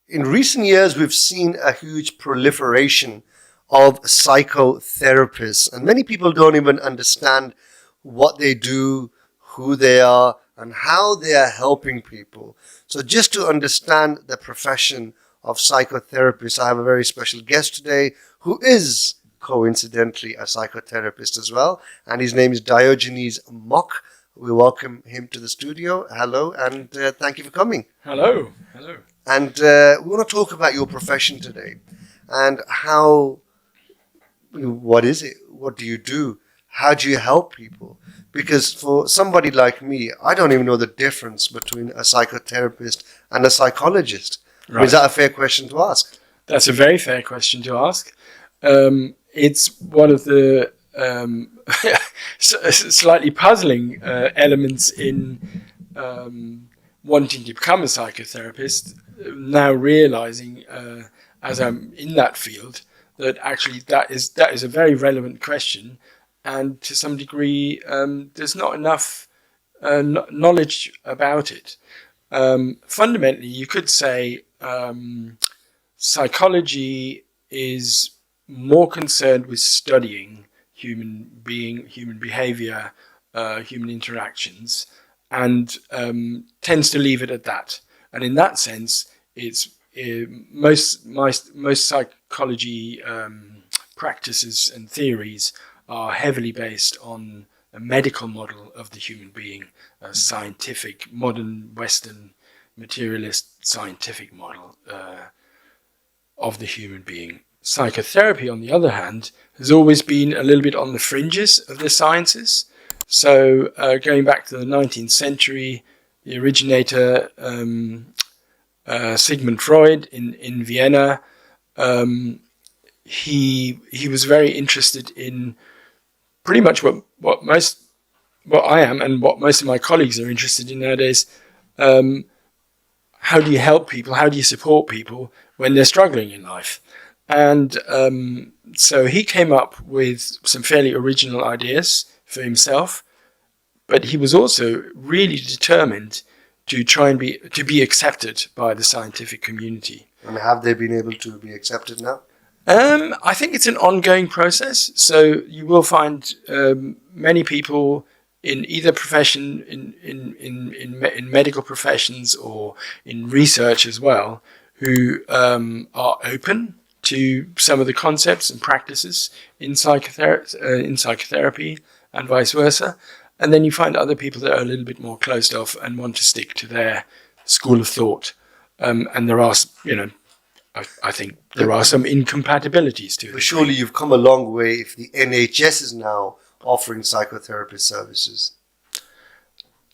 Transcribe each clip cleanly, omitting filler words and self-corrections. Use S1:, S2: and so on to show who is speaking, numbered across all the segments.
S1: in recent years, we've seen a huge proliferation of psychotherapists, and many people don't even understand what they do, who they are, and how they are helping people. So just to understand the profession of psychotherapist, I have a very special guest today who is coincidentally a psychotherapist as well, and his name is Diogenes Mock. We welcome him to the studio. Hello, and thank you for coming.
S2: Hello. Hello.
S1: And we want to talk about your profession today and how, what is it? What do you do? How do you help people? Because for somebody like me, I don't even know the difference between a psychotherapist and a psychologist. Right. Is that a fair question to ask?
S2: That's a very fair question to ask. It's one of the slightly puzzling elements in wanting to become a psychotherapist, now realizing as I'm in that field that actually that is a very relevant question, and to some degree there's not enough knowledge about it. Fundamentally, you could say psychology is more concerned with studying human behavior, human interactions, and tends to leave it at that. And in that sense, it's most psychology practices and theories are heavily based on a medical model of the human being, a scientific, modern Western materialist scientific model of the human being. Psychotherapy, on the other hand, has always been a little bit on the fringes of the sciences. So going back to the 19th century, the originator, Sigmund Freud in Vienna, he was very interested in pretty much what I am and what most of my colleagues are interested in nowadays. How do you help people? How do you support people when they're struggling in life? And so he came up with some fairly original ideas for himself, but he was also really determined to try and be accepted by the scientific community.
S1: And have they been able to be accepted now?
S2: I think it's an ongoing process. So you will find many people in either profession, in medical professions or in research as well, who are open to some of the concepts and practices in psychotherapy and vice versa. And then you find other people that are a little bit more closed off and want to stick to their school of thought. And there are, I think there are some incompatibilities to it.
S1: But surely you've come a long way if the NHS is now offering psychotherapy services.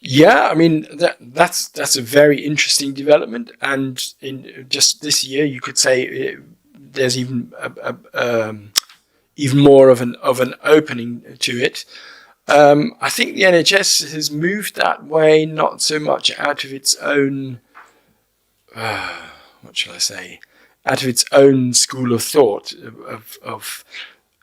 S2: Yeah, I mean that's a very interesting development, and in just this year you could say there's even more of an opening to it. I think the NHS has moved that way, not so much out of its own out of its own school of thought of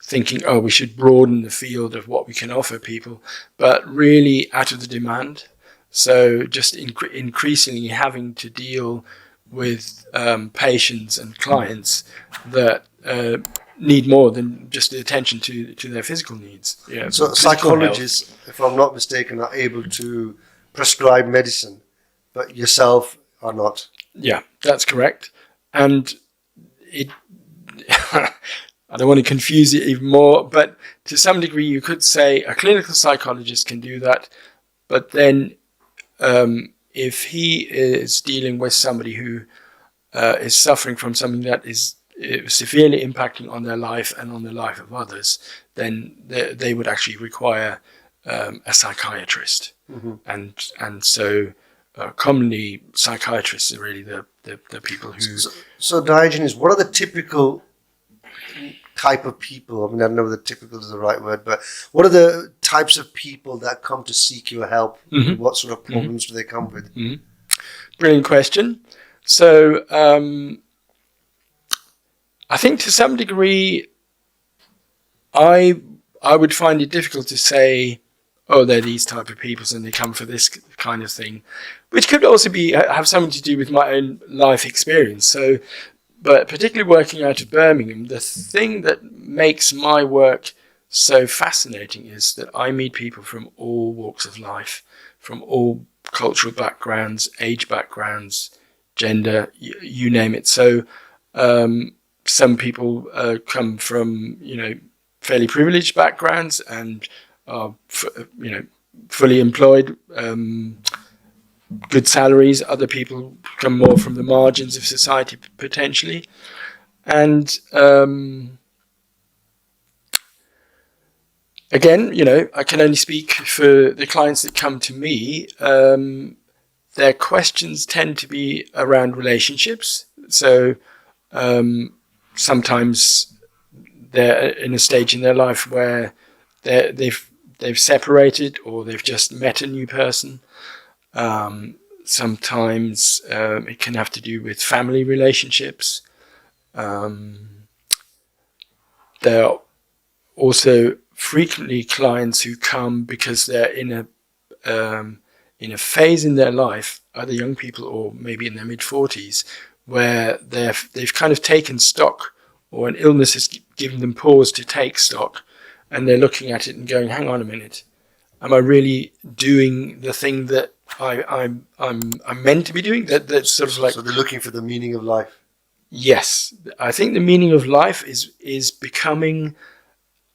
S2: thinking, oh, we should broaden the field of what we can offer people, but really out of the demand. So just increasingly having to deal with patients and clients that need more than just the attention to their physical needs.
S1: Yeah. So psychologists, if I'm not mistaken, are able to prescribe medicine, but yourself are not.
S2: Yeah, that's correct. And it I don't want to confuse it even more, but to some degree you could say a clinical psychologist can do that, but then if he is dealing with somebody who is suffering from something that is severely impacting on their life and on the life of others, then they would actually require a psychiatrist. Mm-hmm. And so commonly psychiatrists are really the people who...
S1: So Diogenes, what are the typical type of people? I mean, I don't know whether typical is the right word, but what are the types of people that come to seek your help? Mm-hmm. What sort of problems do they come with?
S2: Mm-hmm. Brilliant question. So I think to some degree I would find it difficult to say, oh, they're these type of people and they come for this kind of thing, which could also be have something to do with my own life experience. So, but particularly working out of Birmingham, the thing that makes my work so fascinating is that I meet people from all walks of life, from all cultural backgrounds, age backgrounds, gender, you name it. So some people come from, fairly privileged backgrounds and are, fully employed, good salaries. Other people come more from the margins of society, potentially. And again, I can only speak for the clients that come to me. Their questions tend to be around relationships. So sometimes they're in a stage in their life where they've separated, or they've just met a new person. Sometimes it can have to do with family relationships. There are also frequently clients who come because they're in a phase in their life, either young people or maybe in their mid-40s, where they've kind of taken stock, or an illness has given them pause to take stock, and they're looking at it and going, hang on a minute, am I really doing the thing that I'm meant to be doing? That's sort of like...
S1: So they're looking for the meaning of life.
S2: Yes. I think the meaning of life is becoming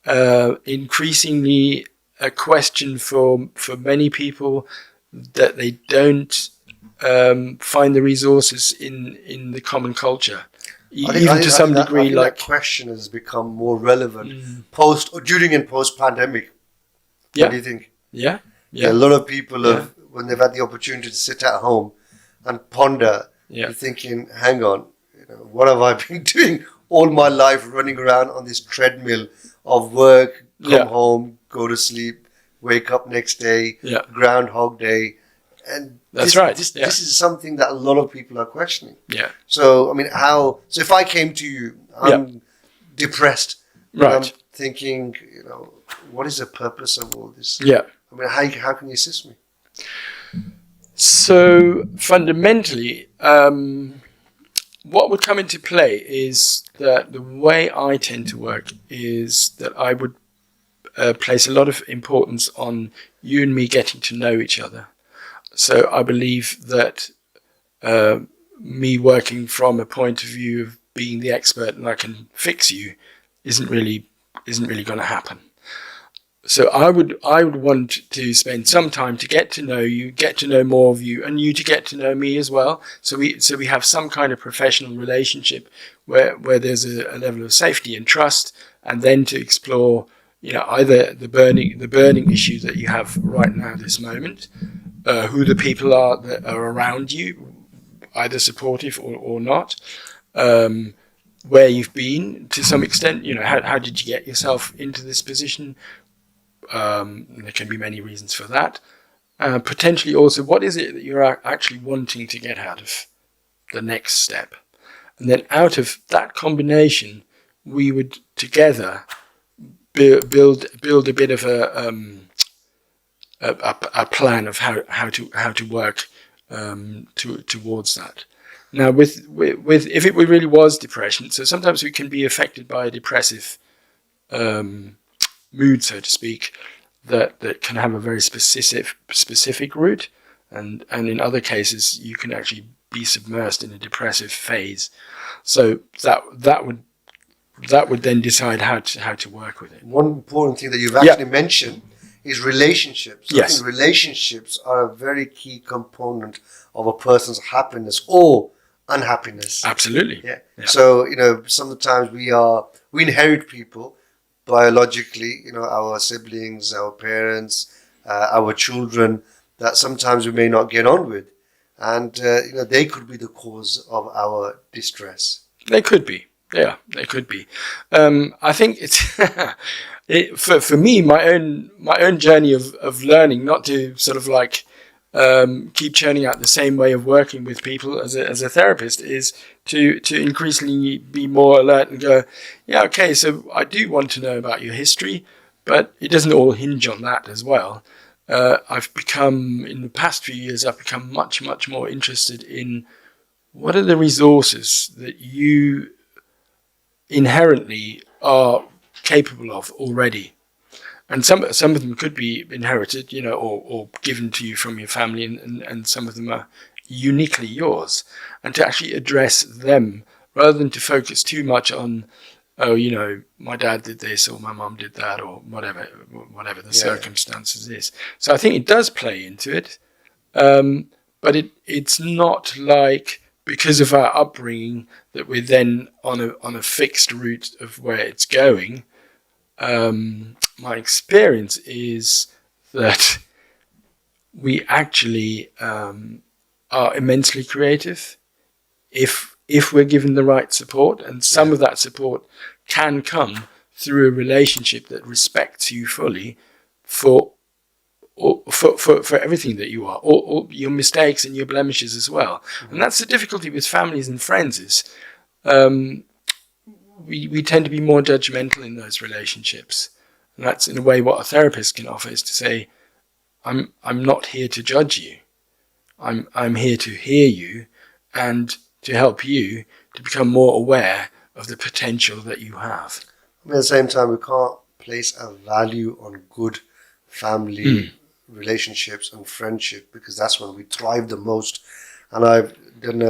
S2: increasingly a question for many people, that they don't find the resources in the common culture. Even to some degree,
S1: that question has become more relevant during and post pandemic. What do you think?
S2: Yeah.
S1: A lot of people have, when they've had the opportunity to sit at home and ponder, they're thinking, hang on, what have I been doing all my life, running around on this treadmill of work, come home, go to sleep, wake up next day, Groundhog Day. And this is something that a lot of people are questioning. Yeah. So, I mean, so if I came to you, I'm depressed, I'm thinking, what is the purpose of all this? Yeah. I mean, how can you assist me?
S2: So, fundamentally, what would come into play is that the way I tend to work is that I would place a lot of importance on you and me getting to know each other. So I believe that me working from a point of view of being the expert and I can fix you isn't really going to happen. So I would want to spend some time to get to know you, get to know more of you, and you to get to know me as well. So we have some kind of professional relationship where there's a level of safety and trust, and then to explore, either the burning issue that you have right now, this moment, who the people are that are around you, either supportive or not, where you've been to some extent, how did you get yourself into this position? There can be many reasons for that. Potentially also, what is it that you're actually wanting to get out of the next step? And then out of that combination, we would together build a bit of a plan of how to work towards that. Now, with if it really was depression, so sometimes we can be affected by a depressive mood, so to speak, that can have a very specific root, and in other cases you can actually be submersed in a depressive phase. So that would then decide how to work with it.
S1: One important thing that you've actually mentioned is relationships.
S2: Yes.
S1: I think relationships are a very key component of a person's happiness or unhappiness.
S2: Absolutely.
S1: Yeah. So, sometimes we inherit people biologically, our siblings, our parents, our children, that sometimes we may not get on with. And, they could be the cause of our distress.
S2: They could be. Yeah, they could be. I think it's for me, my own journey of learning not to sort of like keep churning out the same way of working with people as a therapist is to increasingly be more alert and go, so I do want to know about your history, but it doesn't all hinge on that as well. I've become, in the past few years, I've become much, much more interested in what are the resources that you inherently are capable of already. And some of them could be inherited, or given to you from your family, and some of them are uniquely yours. And to actually address them rather than to focus too much on, my dad did this or my mum did that or whatever the circumstances is. So I think it does play into it, but it's not like because of our upbringing that we're then on a fixed route of where it's going. My experience is that we actually are immensely creative if we're given the right support, and some of that support can come through a relationship that respects you fully for everything that you are, or your mistakes and your blemishes as well. And that's the difficulty with families and friends is we tend to be more judgmental in those relationships. And that's in a way what a therapist can offer, is to say, I'm not here to judge you. I'm here to hear you and to help you to become more aware of the potential that you have.
S1: At the same time, we can't place a value on good family relationships and friendship, because that's when we thrive the most. And I've done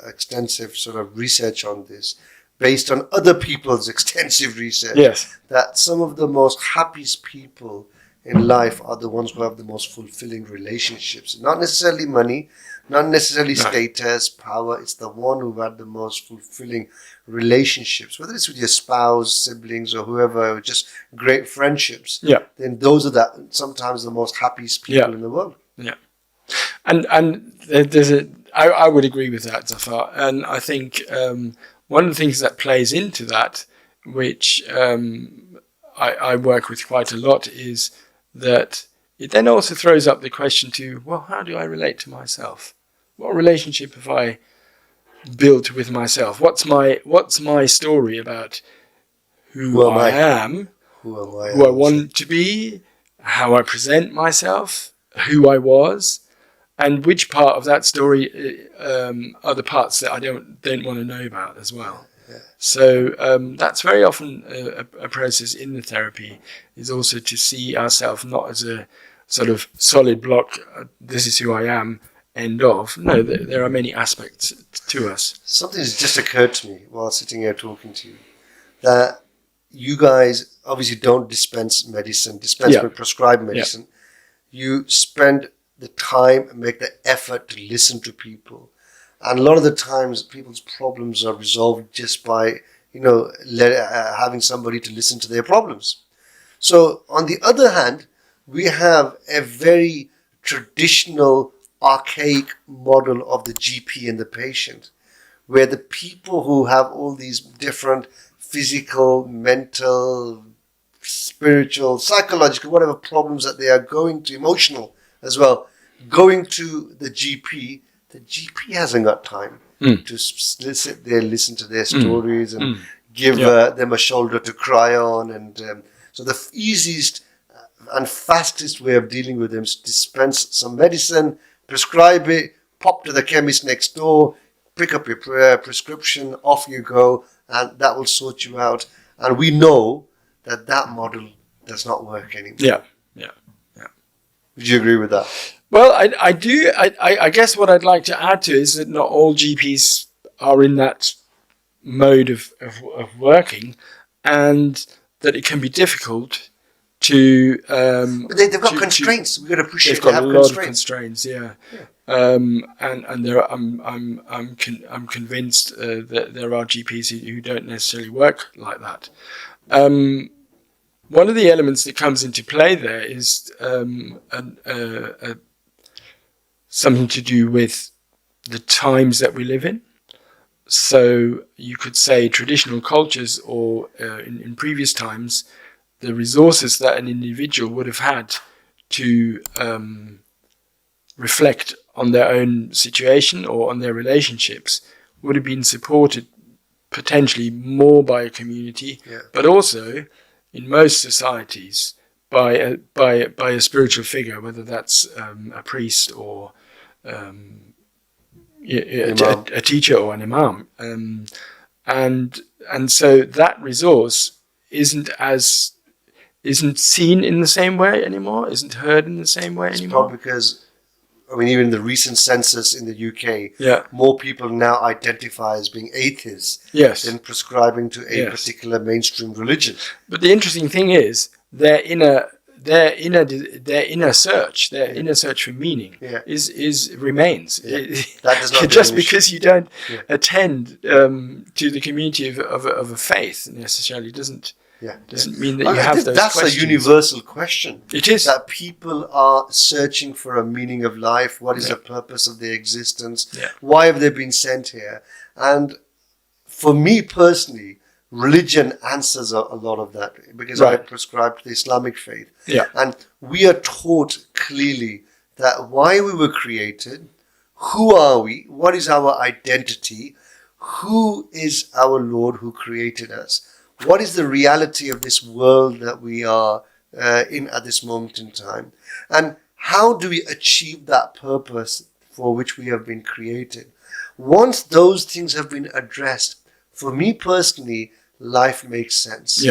S1: extensive sort of research on this, based on other people's extensive research.
S2: Yes.
S1: That some of the most happiest people in life are the ones who have the most fulfilling relationships. Not necessarily money, not necessarily status, power. It's the one who had the most fulfilling relationships, whether it's with your spouse, siblings, or whoever, or just great friendships.
S2: Yeah.
S1: Then those are sometimes the most happiest people in the world.
S2: Yeah. And I would agree with that, Zafar. And I think one of the things that plays into that, which I work with quite a lot, is that it then also throws up the question to, well, how do I relate to myself? What relationship have I built with myself? What's my story about who I am, who I want to be, how I present myself, who I was, and which part of that story are the parts that I don't want to know about as well. Yeah. So that's very often a process in the therapy, is also to see ourselves not as a sort of solid block, this is who I am, end of. No, there are many aspects to us.
S1: Something has just occurred to me while sitting here talking to you, that you guys obviously don't dispense medicine, prescribe medicine. Yeah. You spend the time and make the effort to listen to people. And a lot of the times people's problems are resolved just by, having somebody to listen to their problems. So on the other hand, we have a very traditional, archaic model of the GP and the patient, where the people who have all these different physical, mental, spiritual, psychological, whatever problems that they are going to, emotional as well, going to the GP hasn't got time to sit there, listen to their stories and give them a shoulder to cry on. And so the easiest and fastest way of dealing with them is dispense some medicine, prescribe it, pop to the chemist next door, pick up your prescription, off you go, and that will sort you out. And we know that model does not work anymore.
S2: Yeah.
S1: Would you agree with that?
S2: Well, I do. I guess what I'd like to add to is that not all GPs are in that mode of working, and that it can that to.
S1: But they've got constraints. We've got to appreciate.
S2: They've got a lot of constraints. Yeah. And there are, I'm convinced that there are GPs who don't necessarily work like that. One of the elements that comes into play there is something to do with the times that we live in. So you could say traditional cultures, or in previous times, the resources that an individual would have had to reflect on their own situation or on their relationships would have been supported potentially more by a community, but also in most societies by a spiritual figure, whether that's a priest or a teacher or an imam, and so that resource isn't seen in the same way anymore, isn't heard in the same way anymore.
S1: Probably because, I mean, even the recent census in the UK, more people now identify as being atheists than prescribing to a particular mainstream religion.
S2: But the interesting thing is, their inner search for meaning remains.
S1: That does not
S2: just because you don't attend to the community of a faith necessarily doesn't mean that you have those
S1: that's
S2: questions.
S1: A universal question.
S2: It is.
S1: That people are searching for a meaning of life. What is the purpose of their existence? Why have they been sent here? And for me personally, religion answers a lot of that, because I prescribe to the Islamic faith. And we are taught clearly that why we were created, who are we, what is our identity, who is our Lord who created us, what is the reality of this world that we are in at this moment in time, and how do we achieve that purpose for which we have been created. Once those things have been addressed, for me personally, life makes sense.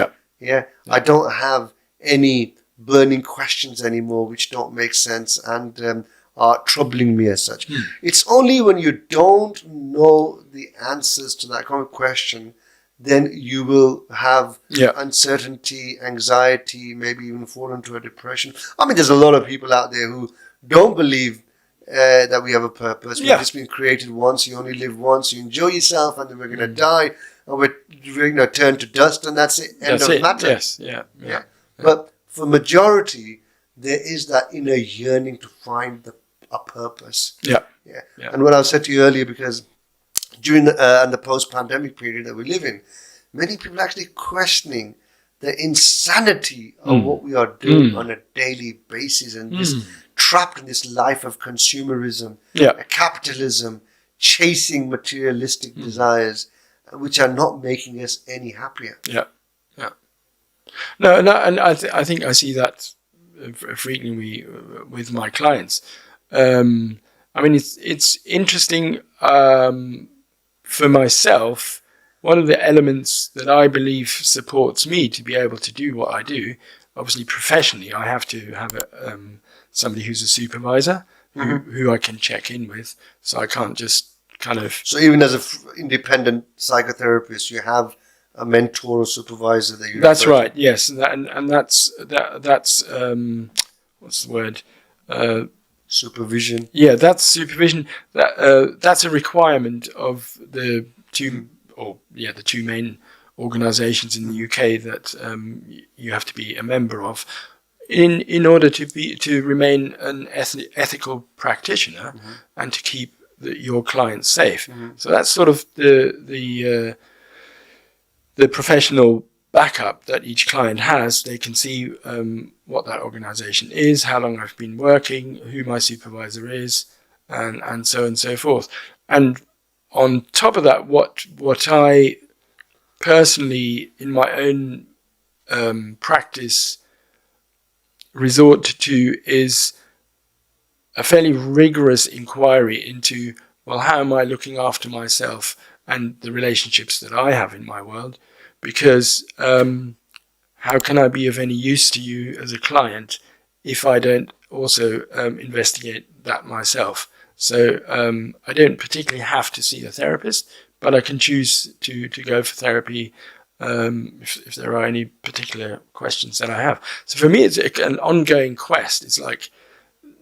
S1: I don't have any burning questions anymore which don't make sense and are troubling me as such. It's only when you don't know the answers to that kind of question, then you will have uncertainty, anxiety, maybe even fall into a depression. I mean, there's a lot of people out there who don't believe that we have a purpose. We've just been created once. You only live once. You enjoy yourself, and then we're going to die, and we're turn to dust, and that's it. End of matter. But for majority, there is that inner yearning to find a purpose. And what I said to you earlier, because during the post-pandemic period that we live in, many people are actually questioning the insanity of what we are doing on a daily basis, and just trapped in this life of consumerism, capitalism, chasing materialistic desires, which are not making us any happier.
S2: No, and I think I see that frequently with my clients. I mean, it's interesting for myself. One of the elements that I believe supports me to be able to do what I do, obviously professionally, I have to have somebody who's a supervisor who I can check in with. So I can't just kind of...
S1: So even as an independent psychotherapist, you have a mentor or supervisor that you...
S2: That's right, yes. And that's what's the word?
S1: Supervision.
S2: Yeah, that's supervision. That's a requirement of the two main organisations in the UK that you have to be a member of in order to remain an ethical practitioner and to keep your clients safe. So that's sort of the professional backup that each client has. They can see what that organisation is, how long I've been working, who my supervisor is, and so on and so forth. And on top of that, what I personally, in my own practice, resort to is a fairly rigorous inquiry into, well, how am I looking after myself and the relationships that I have in my world? Because how can I be of any use to you as a client if I don't also investigate that myself? So I don't particularly have to see a therapist, but I can choose to go for therapy if there are any particular questions that I have. So for me, it's an ongoing quest. It's like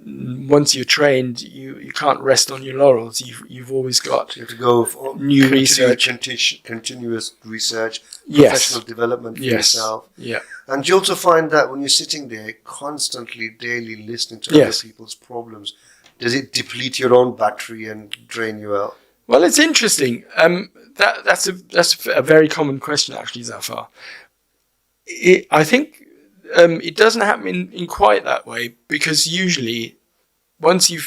S2: once you're trained, you can't rest on your laurels. You've always got
S1: you have to go for
S2: new research,
S1: continuous research, professional development for yourself. And you also find that when you're sitting there constantly, daily listening to other people's problems, does it deplete your own battery and drain you out?
S2: Well, it's interesting. That's a very common question, actually, Zafar. I think it doesn't happen in quite that way, because usually once you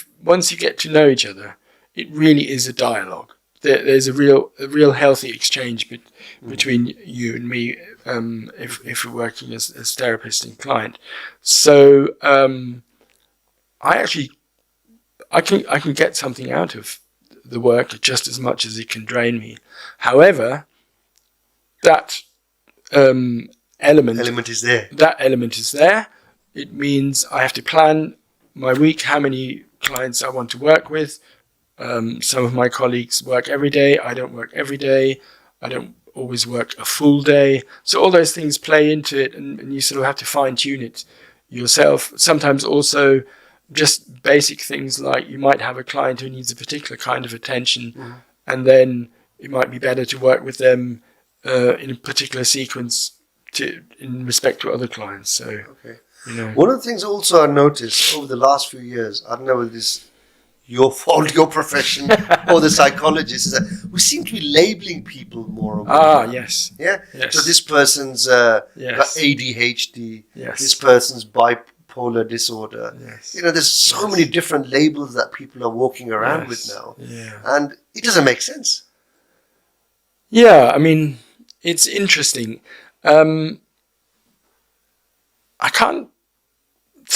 S2: get to know each other, it really is a dialogue. there's a real healthy exchange between you and me if we're working as therapist and client. So I can get something out of the work just as much as it can drain me. However, that element
S1: is there.
S2: That element is there. It means I have to plan my week, how many clients I want to work with. Some of my colleagues work every day. I don't work every day. I don't always work a full day. So all those things play into it, and you sort of have to fine tune it yourself. Sometimes also just basic things like you might have a client who needs a particular kind of attention, and then it might be better to work with them in a particular sequence in respect to other clients. So,
S1: okay.
S2: One
S1: of the things also I noticed over the last few years, I don't know whether this is your fault, your profession, or the psychologist, is that we seem to be labeling people more and more.
S2: Yes.
S1: Yeah?
S2: Yes.
S1: So this person's got ADHD, this person's bipolar disorder.
S2: Yes.
S1: There's so many different labels that people are walking around with now.
S2: Yeah.
S1: And it doesn't make sense.
S2: Yeah, I mean, it's interesting. I can't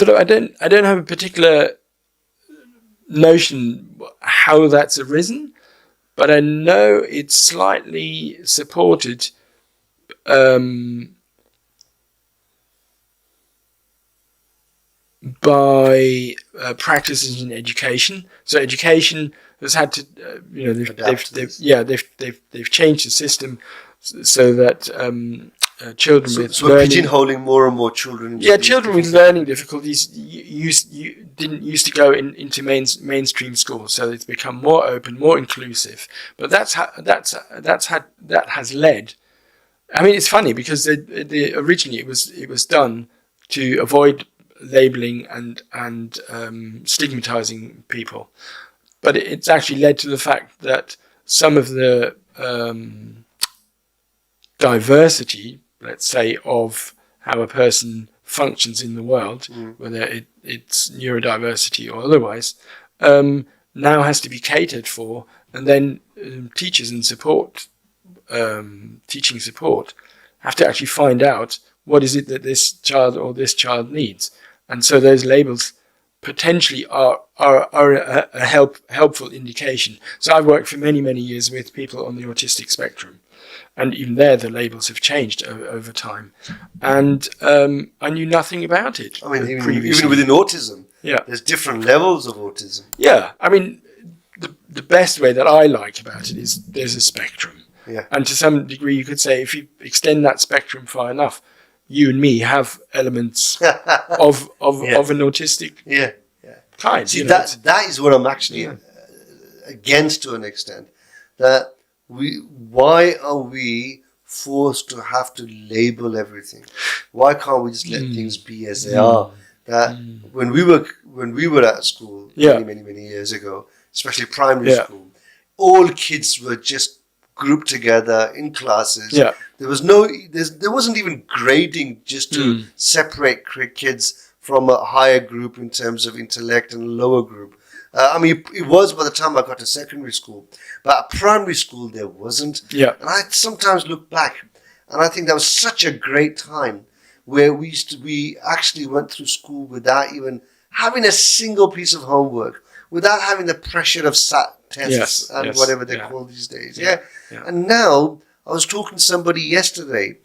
S2: I don't have a particular notion how that's arisen, but I know it's slightly supported by practices in education. So education has had to, they've changed the system so that children with learning,
S1: pigeonholing more and more children.
S2: Children with learning difficulties you didn't used to go into mainstream schools, so it's become more open, more inclusive. But that has led. I mean, it's funny because originally it was done to avoid labeling and stigmatizing people, but it's actually led to the fact that some of the diversity, let's say, of how a person functions in the world, whether it's neurodiversity or otherwise, now has to be catered for, and then teachers and teaching support have to actually find out what is it that this child needs. And so those labels potentially are a helpful indication. So I've worked for many, many years with people on the autistic spectrum, and even there the labels have changed over time. And I knew nothing about it.
S1: I mean, even within autism, there's different levels of autism.
S2: Yeah, I mean, the best way that I like about it is there's a spectrum.
S1: Yeah.
S2: And to some degree, you could say if you extend that spectrum far enough, you and me have elements of an autistic kind.
S1: See, that is what I'm actually against to an extent. That why are we forced to have to label everything? Why can't we just let things be as they are? That when we were at school many years ago, especially primary school, all kids were just grouped together in classes.
S2: Yeah.
S1: There wasn't even grading just to separate kids from a higher group in terms of intellect and a lower group. I mean, it was by the time I got to secondary school, but at primary school there wasn't.
S2: Yeah.
S1: And I sometimes look back, and I think that was such a great time where we actually went through school without even having a single piece of homework, without having the pressure of SAT tests and whatever they're called these days. Yeah. And now I was talking to somebody yesterday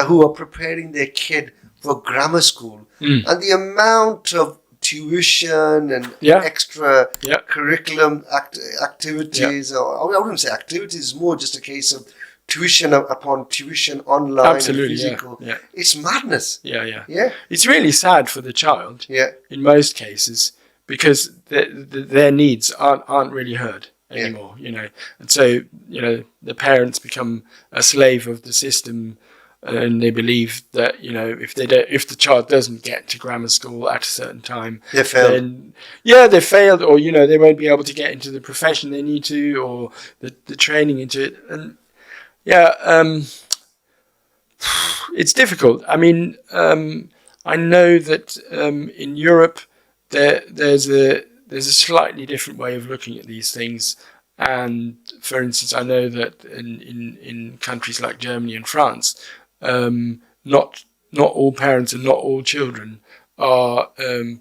S1: who are preparing their kid for grammar school, and the amount of tuition and extra curriculum activities, or I wouldn't say activities, it's more just a case of tuition upon tuition, online,
S2: absolutely,
S1: and physical.
S2: Yeah.
S1: It's madness.
S2: Yeah. It's really sad for the child.
S1: Yeah.
S2: In most cases, because their needs aren't really heard anymore. And so the parents become a slave of the system. And they believe that if the child doesn't get to grammar school at a certain time,
S1: they failed.
S2: Then they failed, or they won't be able to get into the profession they need to, or the training into it. And it's difficult. I mean, I know that in Europe there's a slightly different way of looking at these things, And for instance, I know that in countries like Germany and France, not all parents and not all children are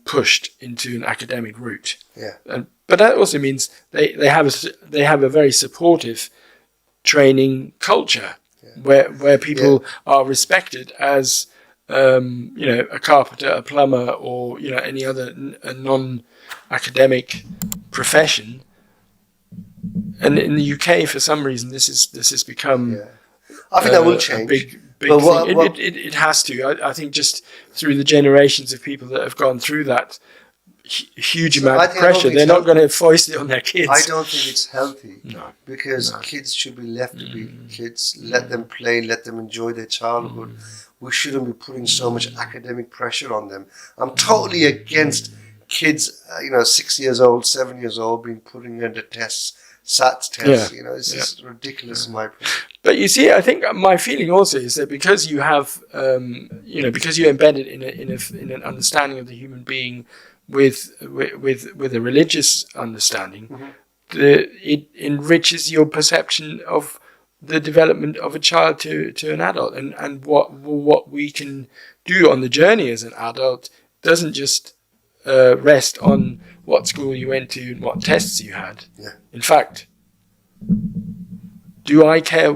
S2: pushed into an academic route.
S1: Yeah.
S2: But that also means they have a very supportive training culture, where people are respected as a carpenter, a plumber, or any other non-academic profession. And in the UK, for some reason, this has become
S1: I think that will change.
S2: A big thing. It has to. I think just through the generations of people that have gone through that huge amount of pressure, they're not going to foist it on their kids.
S1: I don't think it's healthy.
S2: No.
S1: Because kids should be left to be kids. Let them play, let them enjoy their childhood. We shouldn't be putting so much academic pressure on them. I'm totally against kids, 6 years old, 7 years old, being putting under tests, SAT tests. It's just ridiculous in my opinion.
S2: But you see, I think my feeling also is that because you have, because you're embedded in an understanding of the human being with a religious understanding, it enriches your perception of the development of a child to an adult, and what we can do on the journey as an adult doesn't just rest on what school you went to and what tests you had. In fact, do I care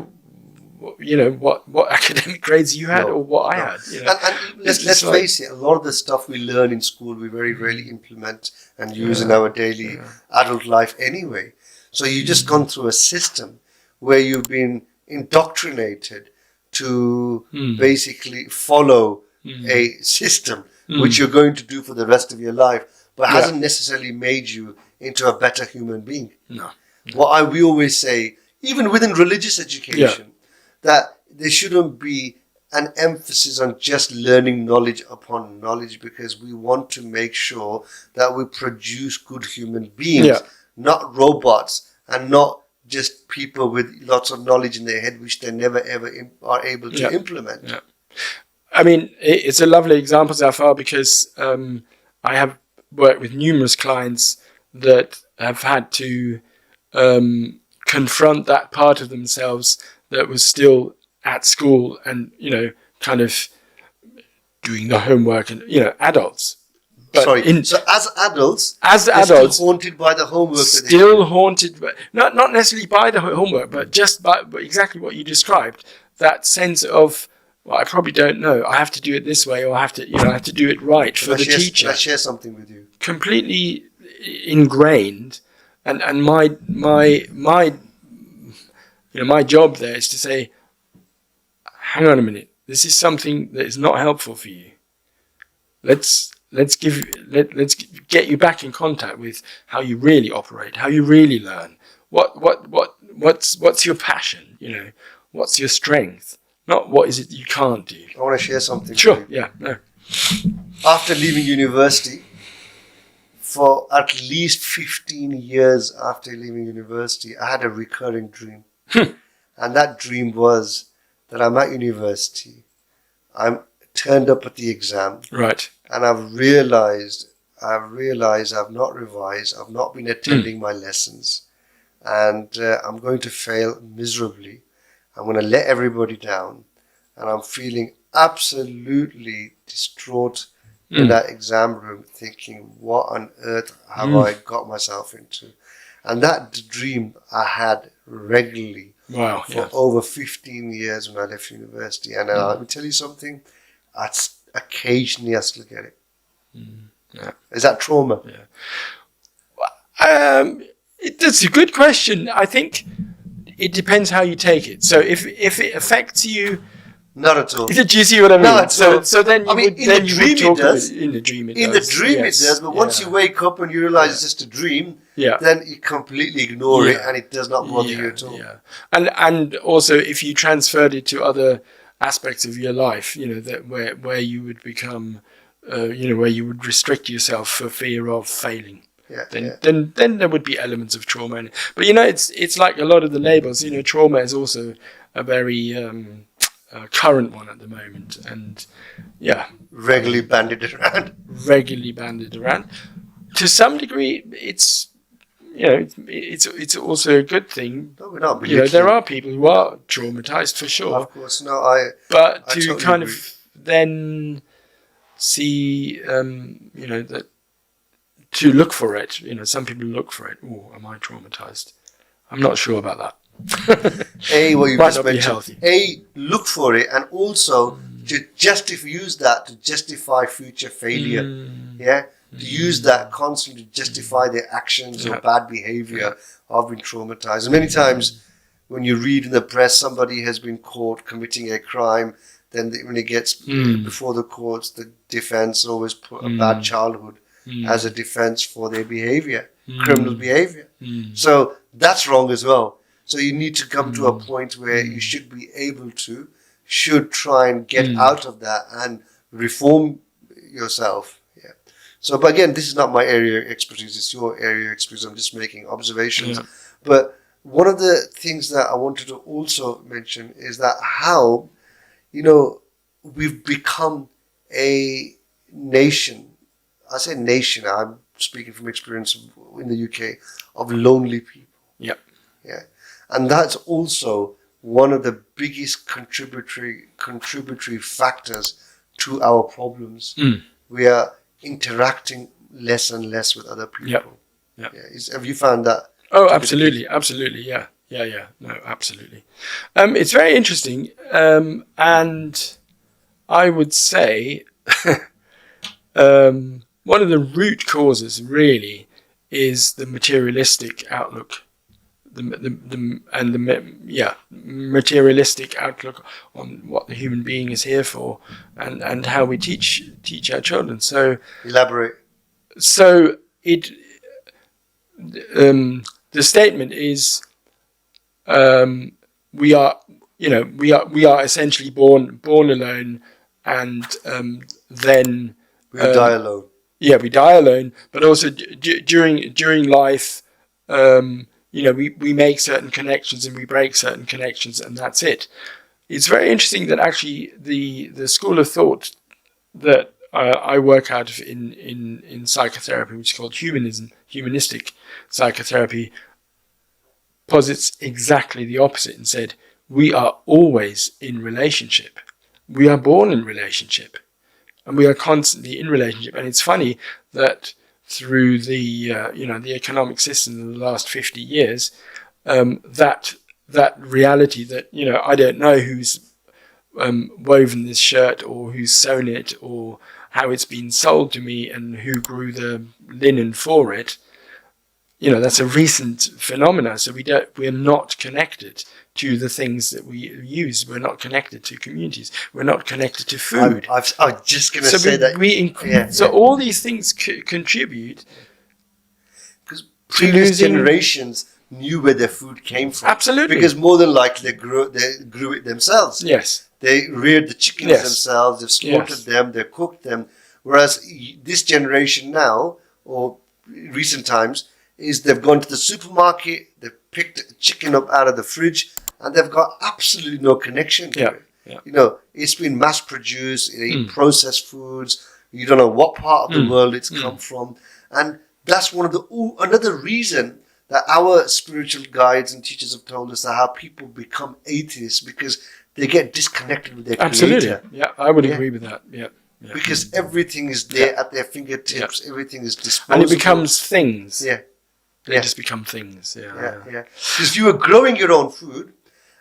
S2: what academic grades you had or what I had?
S1: And let's face it, a lot of the stuff we learn in school we very rarely implement and use in our daily adult life anyway. So you've just gone through a system where you've been indoctrinated to basically follow a system which you're going to do for the rest of your life, but hasn't necessarily made you into a better human being.
S2: No.
S1: We always say, even within religious education, that there shouldn't be an emphasis on just learning knowledge upon knowledge, because we want to make sure that we produce good human beings, not robots, and not just people with lots of knowledge in their head which they never ever are able to implement. Yeah.
S2: I mean, it's a lovely example, Zafar, because I have worked with numerous clients that have had to confront that part of themselves that was still at school and, kind of doing the homework, and, adults. But
S1: so as adults,
S2: still
S1: haunted by the homework.
S2: Haunted, not necessarily by the homework, but just by exactly what you described. That sense of, well, I probably don't know. I have to do it this way, or I have to do it right for the teacher.
S1: Let's share something with you.
S2: Completely ingrained, and my job there is to say, hang on a minute, this is something that is not helpful for you. Let's get you back in contact with how you really operate, how you really learn. What's your passion? What's your strength? Not what is it you can't do.
S1: I want to share something.
S2: Sure.
S1: With you.
S2: Yeah. No.
S1: After leaving university, for at least 15 years after leaving university, I had a recurring dream. And that dream was that I'm at university. I'm turned up at the exam.
S2: Right.
S1: And I've realized I've not revised. I've not been attending my lessons. And I'm going to fail miserably. I'm going to let everybody down. And I'm feeling absolutely distraught in that exam room, thinking, what on earth have I got myself into? And that dream I had regularly for over 15 years when I left university. And let me tell you something, occasionally I still get it. Is that trauma?
S2: That's a good question. I think it depends how you take it. So if it affects you,
S1: not at all.
S2: Do you see what I mean?
S1: No,
S2: so then you would talk
S1: it does.
S2: In the dream it
S1: does. In the dream it does, but once you wake up and you realize it's just a dream, then you completely ignore it and it does not bother you at all.
S2: Yeah. And also if you transferred it to other aspects of your life, that where you would become, where you would restrict yourself for fear of failing. Then there would be elements of trauma in it. But it's like a lot of the labels. Trauma is also a very current one at the moment, and
S1: regularly bandied around.
S2: To some degree, it's it's also a good thing.
S1: No, we're not.
S2: There are people who are traumatized for sure.
S1: Of course, no.
S2: But
S1: I
S2: to
S1: totally
S2: kind
S1: agree.
S2: of then see, that to look for it. Some people look for it. Oh, am I traumatized? I'm not sure about that.
S1: What you
S2: Might
S1: just
S2: not be
S1: mentioned.
S2: healthy.
S1: Look for it, and also to use that to justify future failure. Yeah, to use that constantly to justify their actions or bad behavior. I've been traumatized. And many times, when you read in the press somebody has been caught committing a crime, then when it gets before the courts, the defense always put a bad childhood as a defense for their behavior, criminal behavior. So that's wrong as well. So you need to come to a point where you should try and get out of that and reform yourself. Yeah. So, but again, this is not my area of expertise. It's your area of expertise. I'm just making observations.
S2: Yeah.
S1: But one of the things that I wanted to also mention is that how, we've become a nation. I say nation, I'm speaking from experience in the UK, of lonely people.
S2: Yep.
S1: Yeah. And that's also one of the biggest contributory factors to our problems. We are interacting less and less with other people.
S2: Yep. Yep.
S1: Yeah. Have you found that?
S2: Oh, absolutely. Absolutely. Yeah. No, absolutely. It's very interesting. And I would say one of the root causes really is the materialistic outlook, materialistic outlook on what the human being is here for, and how we teach our children. So
S1: elaborate.
S2: So the statement is we are essentially born alone, and then
S1: we die alone.
S2: Yeah, we die alone, but also during life, we make certain connections and we break certain connections, and that's it. It's very interesting that actually the school of thought that I work out of in psychotherapy, which is called humanistic psychotherapy, posits exactly the opposite and said, we are always in relationship. We are born in relationship. And we are constantly in relationship. And it's funny that through the economic system in the last 50 years, that reality that I don't know who's woven this shirt or who's sewn it or how it's been sold to me and who grew the linen for it. That's a recent phenomenon. So we're not connected to the things that we use. We're not connected to communities. We're not connected to food.
S1: I was just going to say that.
S2: So all these things contribute.
S1: Because previous generations knew where their food came from.
S2: Absolutely.
S1: Because more than likely they grew it themselves.
S2: Yes.
S1: They reared the chickens themselves. They've slaughtered them. They cooked them. Whereas this generation now, or recent times, is they've gone to the supermarket, they've picked a chicken up out of the fridge, and they've got absolutely no connection to it. Yeah. It's been mass produced, processed foods. You don't know what part of the world it's come from. And that's another reason that our spiritual guides and teachers have told us that how people become atheists, because they get disconnected with their creator.
S2: Yeah, I would agree with that. Yeah.
S1: Because everything is there at their fingertips. Everything is disposable.
S2: And it becomes things.
S1: Yeah.
S2: They just become things. Yeah.
S1: Because you were growing your own food,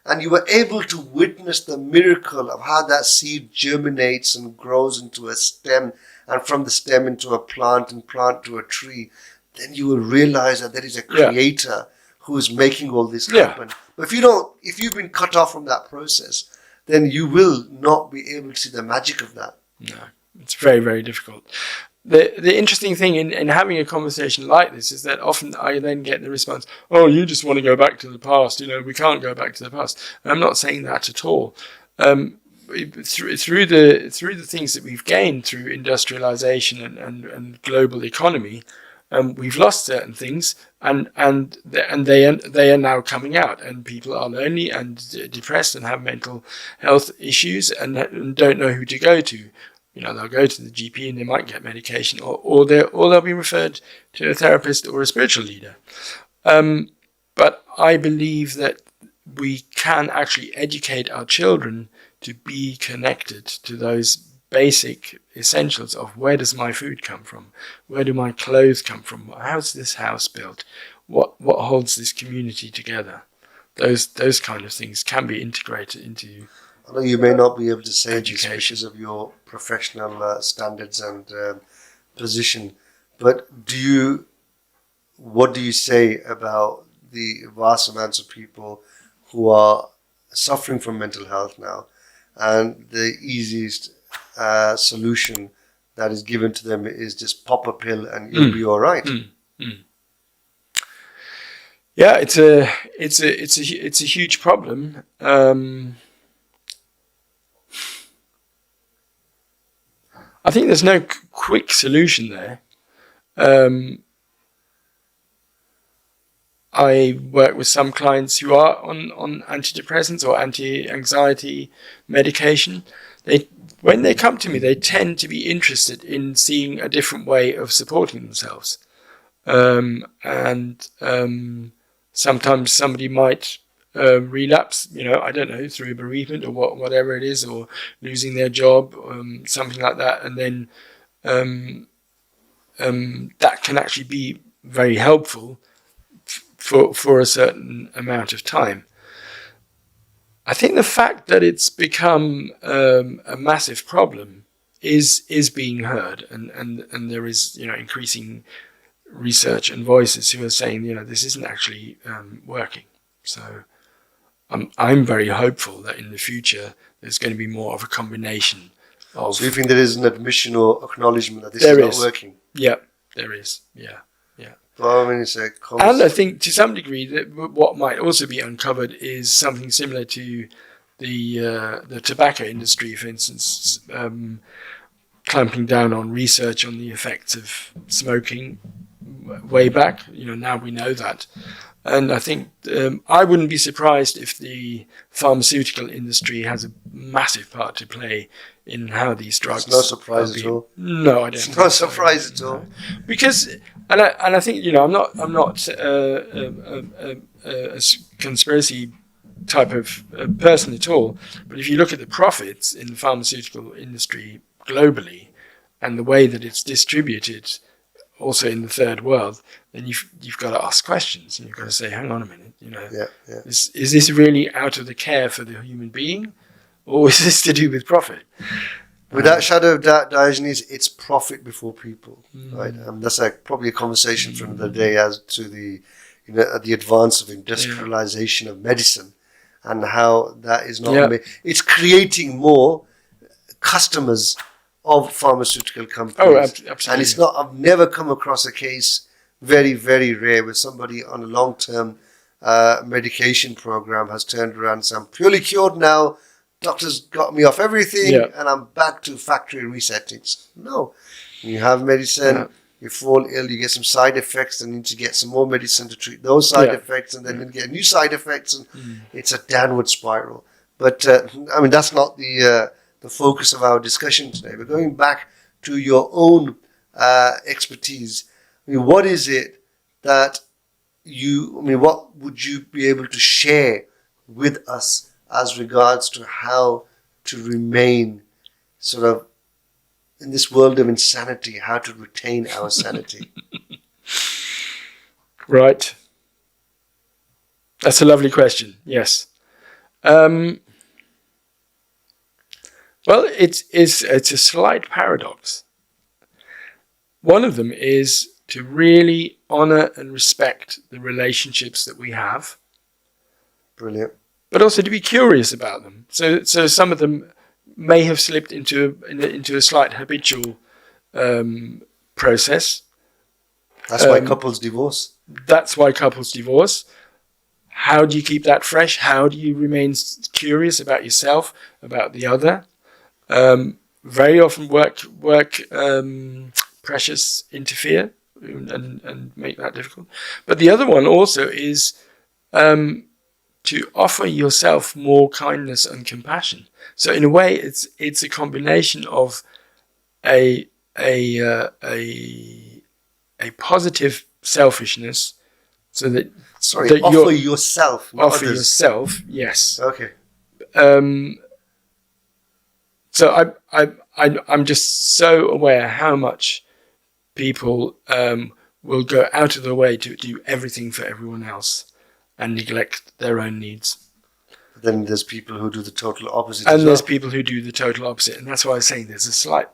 S1: and you were able to witness the miracle of how that seed germinates and grows into a stem, and from the stem into a plant, and plant to a tree. Then you will realize that there is a creator who is making all this happen. But if you've been cut off from that process, then you will not be able to see the magic of that.
S2: No, it's very, very difficult. The interesting thing in having a conversation like this is that often I then get the response, oh, you just want to go back to the past. We can't go back to the past. And I'm not saying that at all. Through the things that we've gained through industrialization and global economy, we've lost certain things, and they are now coming out, and people are lonely and depressed and have mental health issues and don't know who to go to. They'll go to the GP and they might get medication, or they'll be referred to a therapist or a spiritual leader. But I believe that we can actually educate our children to be connected to those basic essentials of where does my food come from? Where do my clothes come from? How's this house built? What holds this community together? Those kind of things can be integrated into
S1: I know you may not be able to say
S2: education.
S1: this because of your professional standards and position, but what do you say about the vast amounts of people who are suffering from mental health now, and the easiest solution that is given to them is just pop a pill and you'll be all right?
S2: Yeah, it's a huge problem. I think there's no quick solution there. I work with some clients who are on antidepressants or anti-anxiety medication. When they come to me, they tend to be interested in seeing a different way of supporting themselves. Sometimes somebody might relapse, I don't know, through bereavement or whatever it is, or losing their job, something like that, and then that can actually be very helpful for a certain amount of time. I think the fact that it's become a massive problem is being heard, and there is increasing research and voices who are saying this isn't actually working. So I'm very hopeful that in the future there's going to be more of a combination of.
S1: So you think there is an admission or acknowledgement that this is not working?
S2: Yeah, there is. Yeah.
S1: Well, I mean, it's a
S2: and I think to some degree that what might also be uncovered is something similar to the tobacco industry, for instance, clamping down on research on the effects of smoking way back. Now we know that. And I think I wouldn't be surprised if the pharmaceutical industry has a massive part to play in how these drugs.
S1: It's no surprise at all.
S2: No, I don't.
S1: It's no surprise at all.
S2: Because, and I think I'm not a conspiracy type of person at all. But if you look at the profits in the pharmaceutical industry globally, and the way that it's distributed, also in the third world, then you've got to ask questions, and you've got to say, hang on a minute, Is this really out of the care for the human being, or is this to do with profit?
S1: Without shadow of doubt, Diogenes, it's profit before people, right? That's probably a conversation for another day as to the advance of industrialization of medicine and how that is not. It's creating more customers of pharmaceutical companies.
S2: Oh, absolutely.
S1: And it's not. I've never come across a case, very, very rare, where somebody on a long-term medication program has turned around and said, I'm purely cured now. Doctors got me off everything, and I'm back to factory resettings. No. When you have medicine, you fall ill, you get some side effects, and you need to get some more medicine to treat those side effects, and then you get new side effects, and it's a downward spiral. But, that's not the focus of our discussion today. We're going back to your own expertise. What is it that what would you be able to share with us as regards to how to remain sort of in this world of insanity, how to retain our sanity?
S2: Right. That's a lovely question. Yes. Well, it's a slight paradox. One of them is to really honor and respect the relationships that we have.
S1: Brilliant.
S2: But also to be curious about them. So some of them may have slipped into a slight habitual process.
S1: That's why couples divorce.
S2: That's why couples divorce. How do you keep that fresh? How do you remain curious about yourself, about the other? Very often work pressures interfere and make that difficult. But the other one also is to offer yourself more kindness and compassion. So in a way, it's a combination of a positive selfishness, so that
S1: Sorry,
S2: that
S1: offer yourself, not
S2: offer
S1: others.
S2: yourself. Yes.
S1: Okay.
S2: So I'm just so aware how much people will go out of their way to do everything for everyone else and neglect their own needs.
S1: Then there's people who do the total opposite.
S2: And
S1: as
S2: there's
S1: well.
S2: people who do the total opposite. And that's why I was saying there's a slight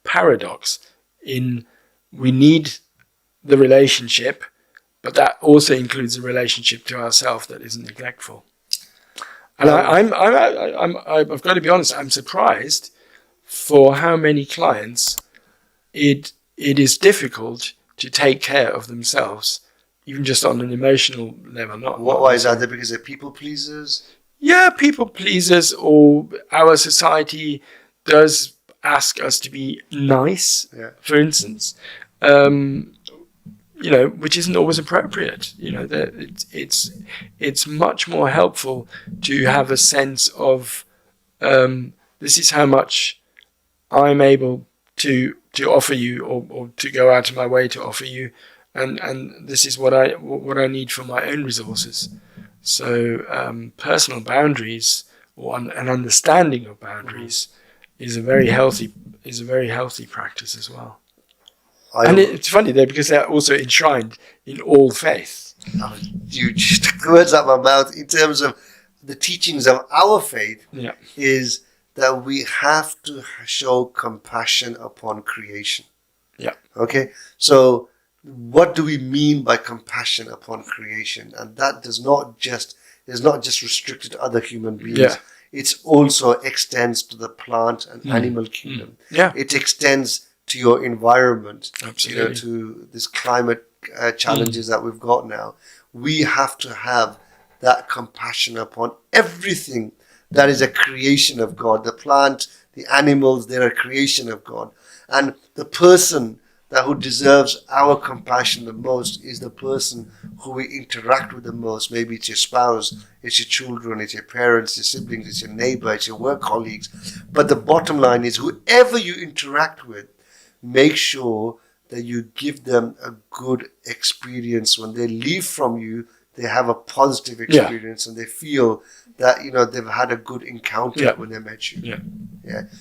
S2: paradox in we need the relationship, but that also includes a relationship to ourselves that isn't neglectful. And I've got to be honest, I'm surprised for how many clients it is difficult to take care of themselves, even just on an emotional level.
S1: Why is that? Because they're people pleasers?
S2: Yeah, people pleasers, or our society does ask us to be nice, for instance, which isn't always appropriate. It's much more helpful to have a sense of this is how much I'm able to offer you, or to go out of my way to offer you, and this is what I need for my own resources. So personal boundaries, or an understanding of boundaries, is a very healthy practice as well. And it's funny though, because they're also enshrined in all faiths.
S1: You just took the words out of my mouth. In terms of the teachings of our faith, is that we have to show compassion upon creation.
S2: Yeah.
S1: Okay. So what do we mean by compassion upon creation? And that is not just restricted to other human beings.
S2: Yeah.
S1: It also extends to the plant and animal kingdom.
S2: Yeah.
S1: It extends to your environment.
S2: Absolutely.
S1: To this climate challenges that we've got now. We have to have that compassion upon everything that is a creation of God. The plant, the animals, they're a creation of God. And the person who deserves our compassion the most is the person who we interact with the most. Maybe it's your spouse, it's your children, it's your parents, your siblings, it's your neighbor, it's your work colleagues. But the bottom line is, whoever you interact with, make sure that you give them a good experience. When they leave from you, they have a positive experience, and they feel that they've had a good encounter when they met you.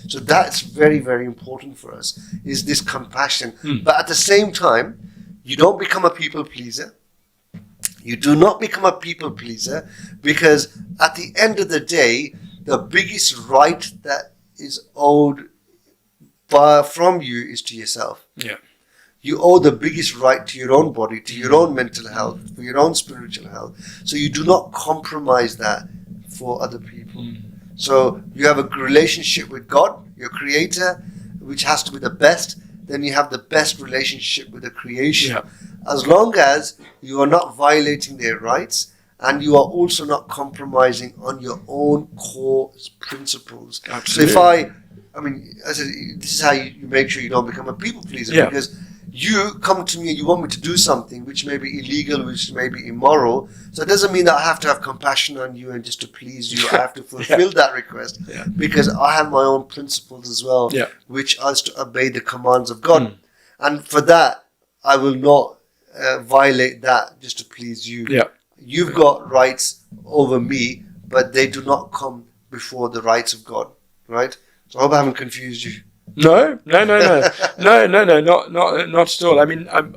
S1: So that's very, very important for us, is this compassion. But at the same time, you don't become a people pleaser. You do not become a people pleaser, because at the end of the day, the biggest right that is owed from you is to yourself. You owe the biggest right to your own body, to your own mental health, for your own spiritual health. So you do not compromise that for other people. So you have a relationship with God, your creator, which has to be the best. Then you have the best relationship with the creation. As long as you are not violating their rights, and you are also not compromising on your own core principles.
S2: Absolutely.
S1: So I said, this is how you make sure you don't become a people pleaser, because you come to me and you want me to do something which may be illegal, which may be immoral. So it doesn't mean that I have to have compassion on you and just to please you. I have to fulfill that request, because I have my own principles as well, which are to obey the commands of God. And for that, I will not violate that just to please you. You've got rights over me, but they do not come before the rights of God, right? So I hope I haven't confused you.
S2: No, not at all. I mean, I'm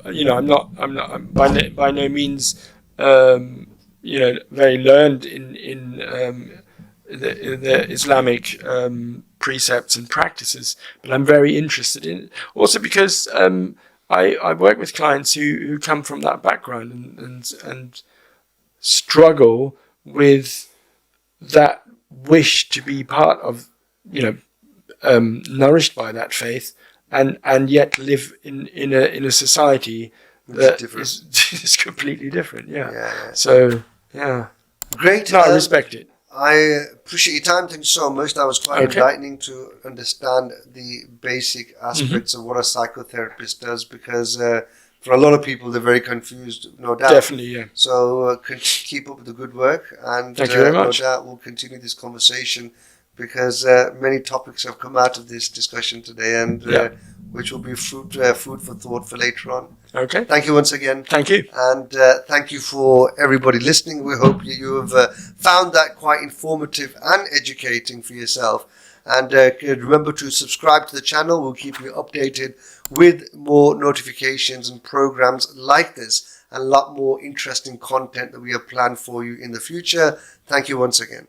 S2: by no means, very learned in the Islamic precepts and practices, but I'm very interested in it. Also because I work with clients who come from that background and struggle with that wish to be part of, nourished by that faith, and yet live in a society that is completely different. So
S1: great.
S2: No, I respect it.
S1: I appreciate your time. Thank you so much. That was quite enlightening to understand the basic aspects of what a psychotherapist does, because for a lot of people they're very confused, no doubt.
S2: Definitely,
S1: So keep up with the good work, and
S2: thank you very much.
S1: No doubt we'll continue this conversation, because many topics have come out of this discussion today, and which will be food for thought for later on.
S2: Okay.
S1: Thank you once again.
S2: Thank you.
S1: And thank you for everybody listening. We hope you have found that quite informative and educating for yourself. And remember to subscribe to the channel. We'll keep you updated with more notifications and programs like this, and a lot more interesting content that we have planned for you in the future. Thank you once again.